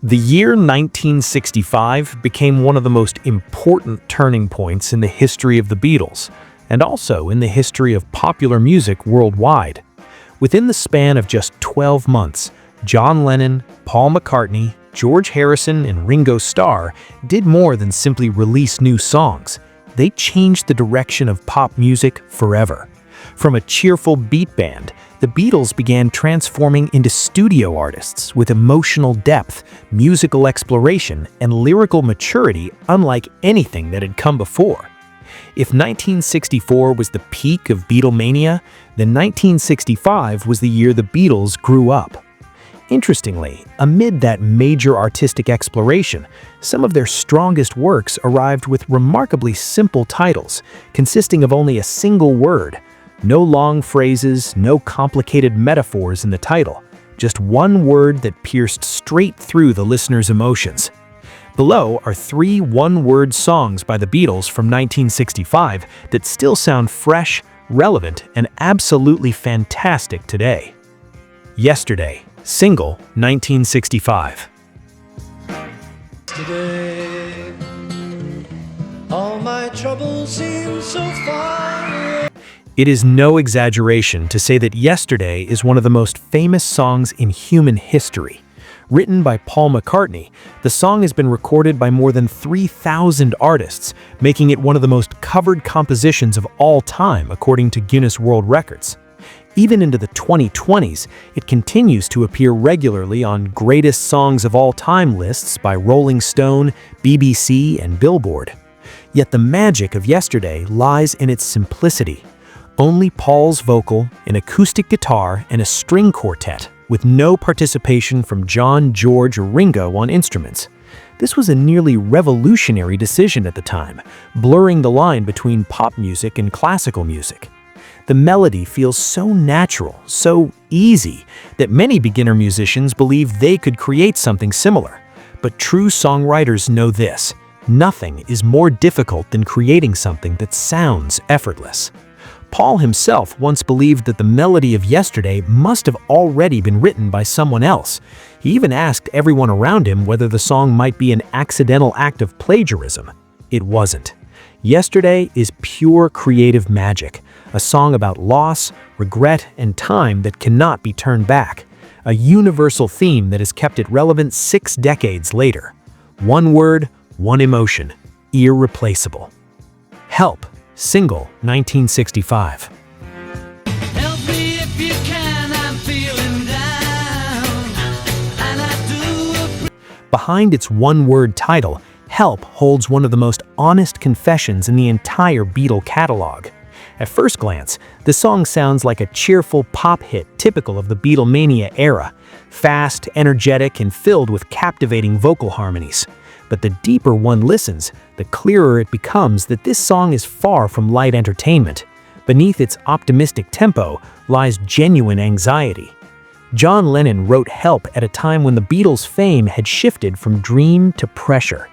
The year 1965 became one of the most important turning points in the history of the Beatles, and also in the history of popular music worldwide. Within the span of just 12 months, John Lennon, Paul McCartney, George Harrison, and Ringo Starr did more than simply release new songs. They changed the direction of pop music forever. From a cheerful beat band, the Beatles began transforming into studio artists with emotional depth, musical exploration, and lyrical maturity unlike anything that had come before. If 1964 was the peak of Beatlemania, then 1965 was the year the Beatles grew up. Interestingly, amid that major artistic exploration, some of their strongest works arrived with remarkably simple titles, consisting of only a single word. No long phrases, no complicated metaphors in the title, just one word that pierced straight through the listener's emotions. Below are 3 one-word songs by the Beatles from 1965 that still sound fresh, relevant, and absolutely fantastic today. Yesterday, single, 1965. Today, all my troubles seem so far away. It is no exaggeration to say that Yesterday is one of the most famous songs in human history. Written by Paul McCartney, the song has been recorded by more than 3,000 artists, making it one of the most covered compositions of all time according to Guinness World Records. Even into the 2020s, it continues to appear regularly on Greatest Songs of All Time lists by Rolling Stone, BBC, and Billboard. Yet the magic of Yesterday lies in its simplicity. Only Paul's vocal, an acoustic guitar, and a string quartet, with no participation from John, George, or Ringo on instruments. This was a nearly revolutionary decision at the time, blurring the line between pop music and classical music. The melody feels so natural, so easy, that many beginner musicians believe they could create something similar. But true songwriters know this: nothing is more difficult than creating something that sounds effortless. Paul himself once believed that the melody of Yesterday must have already been written by someone else. He even asked everyone around him whether the song might be an accidental act of plagiarism. It wasn't. Yesterday is pure creative magic, a song about loss, regret, and time that cannot be turned back. A universal theme that has kept it relevant 6 decades later. One word, one emotion, irreplaceable. Help. Single, 1965. Help me if you can, I'm feeling down, and I do. Behind its one-word title, Help holds one of the most honest confessions in the entire Beatle catalog. At first glance, the song sounds like a cheerful pop hit typical of the Beatlemania era, fast, energetic, and filled with captivating vocal harmonies. But the deeper one listens, the clearer it becomes that this song is far from light entertainment. Beneath its optimistic tempo lies genuine anxiety. John Lennon wrote Help at a time when the Beatles' fame had shifted from dream to pressure.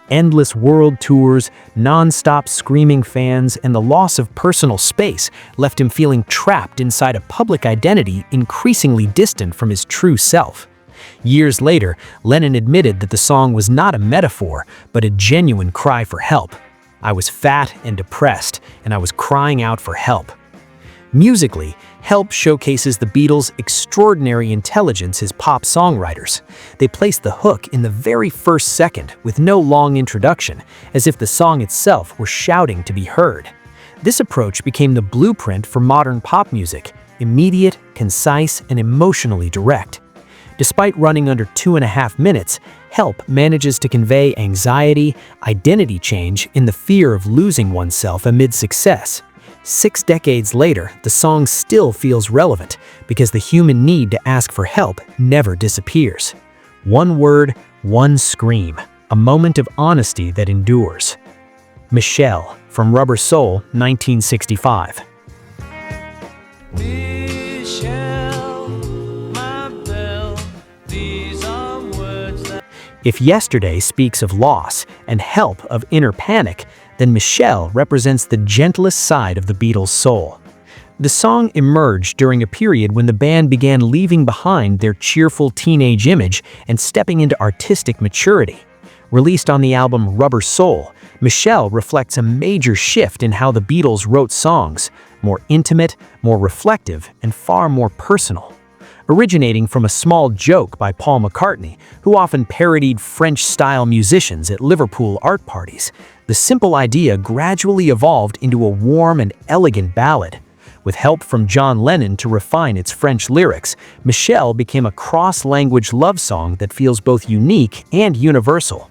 Endless world tours, non-stop screaming fans, and the loss of personal space left him feeling trapped inside a public identity increasingly distant from his true self. Years later, Lennon admitted that the song was not a metaphor, but a genuine cry for help. I was fat and depressed, and I was crying out for help. Musically, Help showcases the Beatles' extraordinary intelligence as pop songwriters. They placed the hook in the very first second with no long introduction, as if the song itself were shouting to be heard. This approach became the blueprint for modern pop music, immediate, concise, and emotionally direct. Despite running under 2.5 minutes, Help manages to convey anxiety, identity change, and the fear of losing oneself amid success. 6 decades later, the song still feels relevant because the human need to ask for help never disappears. One word, one scream, a moment of honesty that endures. Michelle, from Rubber Soul, 1965. If Yesterday speaks of loss and Help of inner panic, then Michelle represents the gentlest side of the Beatles' soul. The song emerged during a period when the band began leaving behind their cheerful teenage image and stepping into artistic maturity. Released on the album Rubber Soul, Michelle reflects a major shift in how the Beatles wrote songs, more intimate, more reflective, and far more personal. Originating from a small joke by Paul McCartney, who often parodied French-style musicians at Liverpool art parties, the simple idea gradually evolved into a warm and elegant ballad. With help from John Lennon to refine its French lyrics, Michelle became a cross-language love song that feels both unique and universal.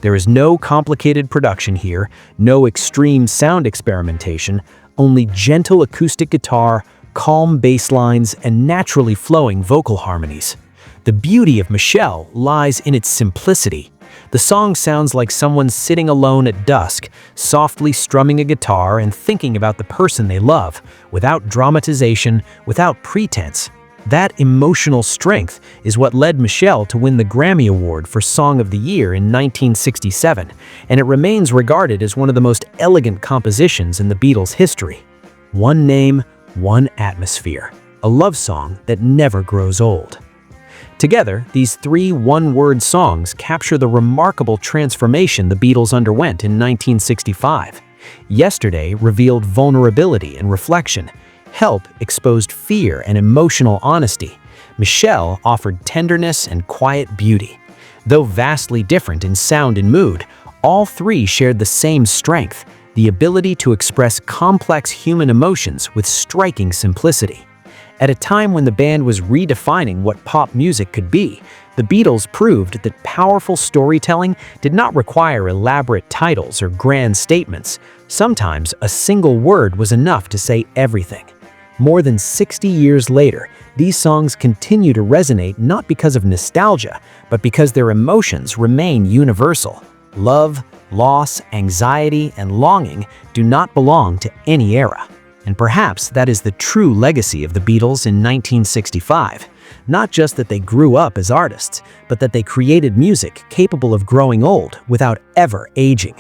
There is no complicated production here, no extreme sound experimentation, only gentle acoustic guitar, calm bass lines, and naturally flowing vocal harmonies. The beauty of Michelle lies in its simplicity. The song sounds like someone sitting alone at dusk, softly strumming a guitar and thinking about the person they love, without dramatization, without pretense. That emotional strength is what led Michelle to win the Grammy Award for Song of the Year in 1967, and it remains regarded as one of the most elegant compositions in the Beatles' history. One name, one atmosphere. A love song that never grows old. Together, these three one-word songs capture the remarkable transformation the Beatles underwent in 1965. Yesterday revealed vulnerability and reflection. Help exposed fear and emotional honesty. Michelle offered tenderness and quiet beauty. Though vastly different in sound and mood, all three shared the same strength, the ability to express complex human emotions with striking simplicity. At a time when the band was redefining what pop music could be, the Beatles proved that powerful storytelling did not require elaborate titles or grand statements. Sometimes a single word was enough to say everything. More than 60 years later, these songs continue to resonate not because of nostalgia, but because their emotions remain universal. Love, loss, anxiety, and longing do not belong to any era. And perhaps that is the true legacy of the Beatles in 1965. Not just that they grew up as artists, but that they created music capable of growing old without ever aging.